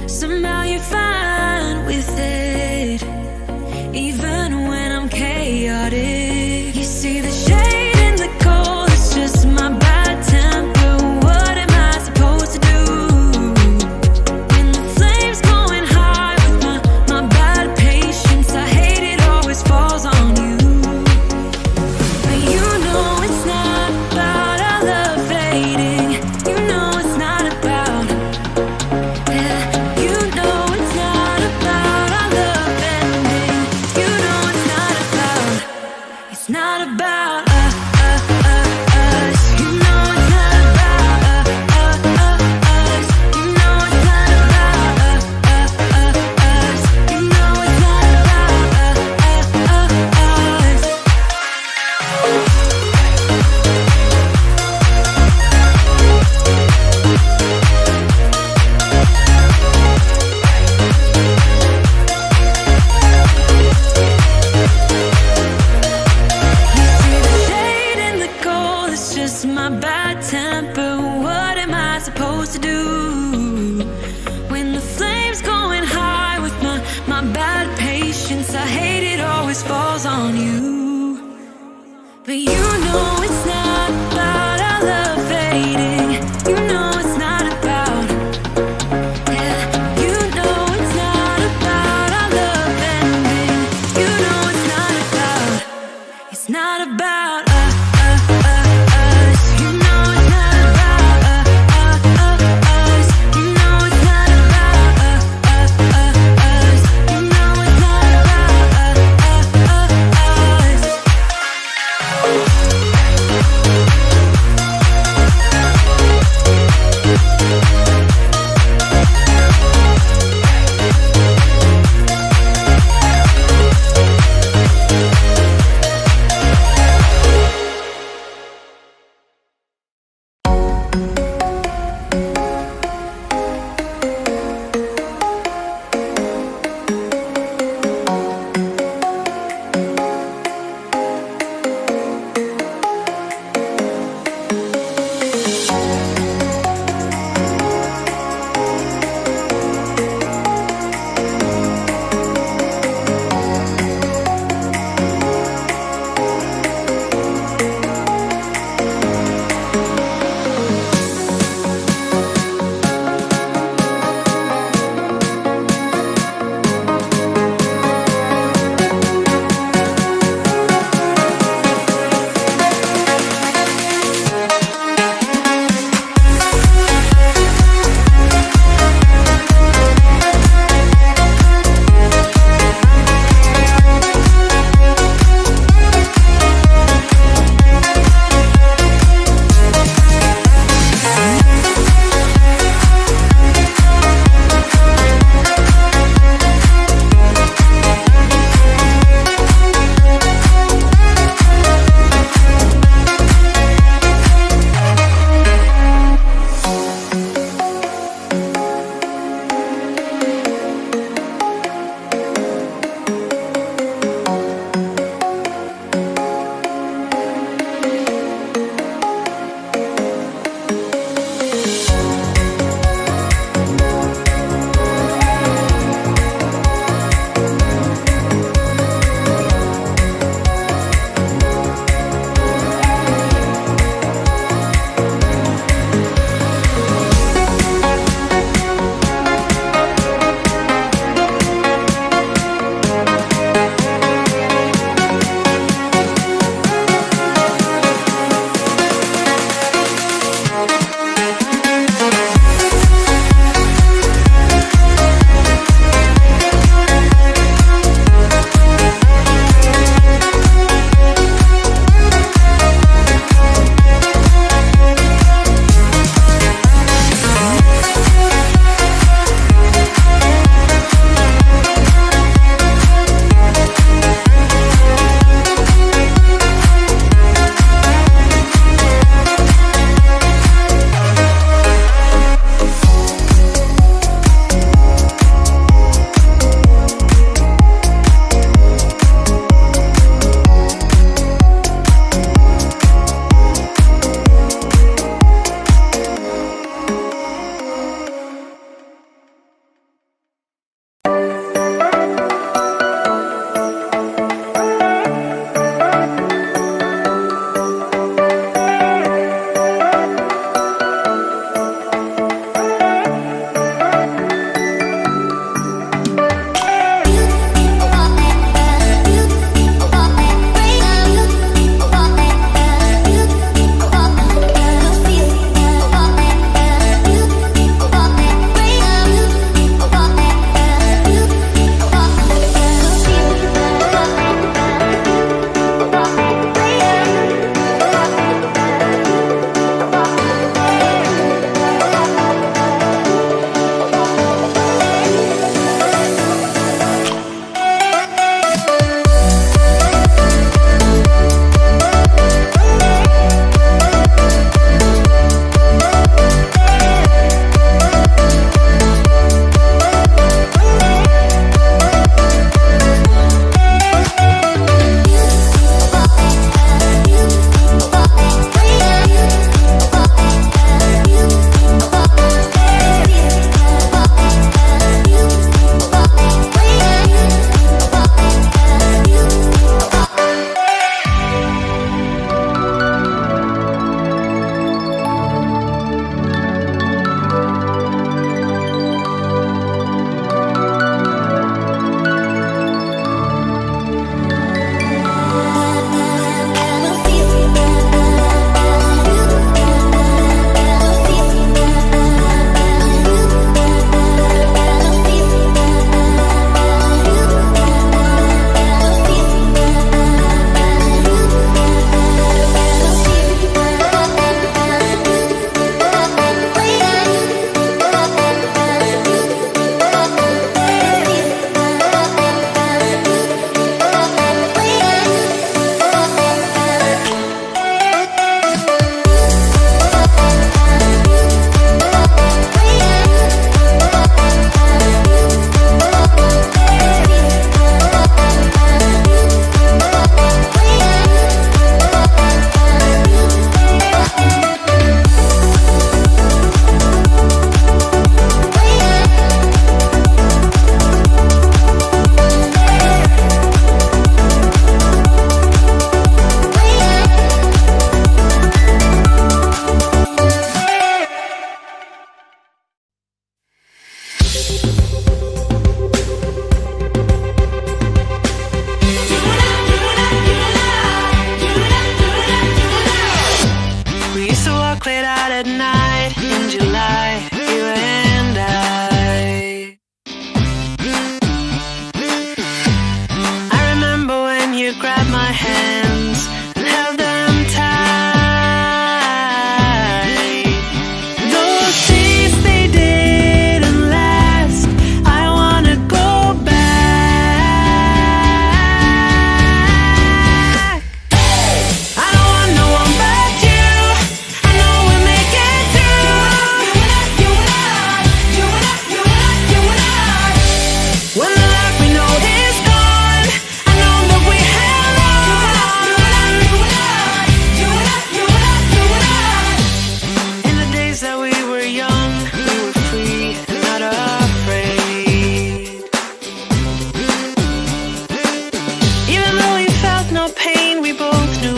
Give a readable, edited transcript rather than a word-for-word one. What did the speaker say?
Somehow you're fine with it, even when I'm chaotic. You see the shade in the cold, it's just my bad temper. What am I supposed to do when the flames going high with my bad patience? I hate it always falls on you. But you know it's not about our love fading. You know it's not about, yeah. You know it's not about our love ending. You know it's not about, it's not about us. You know it's not about us. You know it's not about us. You know it's not about us. You see the shade in the cold, it's just my bad temper. What am I supposed to do when the flames going high with my bad patience? I hate it always falls on you. But you know it's not about our love fading. You know it's not about, yeah. You know it's not about our love ending. You know it's not about, it's not about us. You know it's not about us. You know it's not about us. You know it's not about us.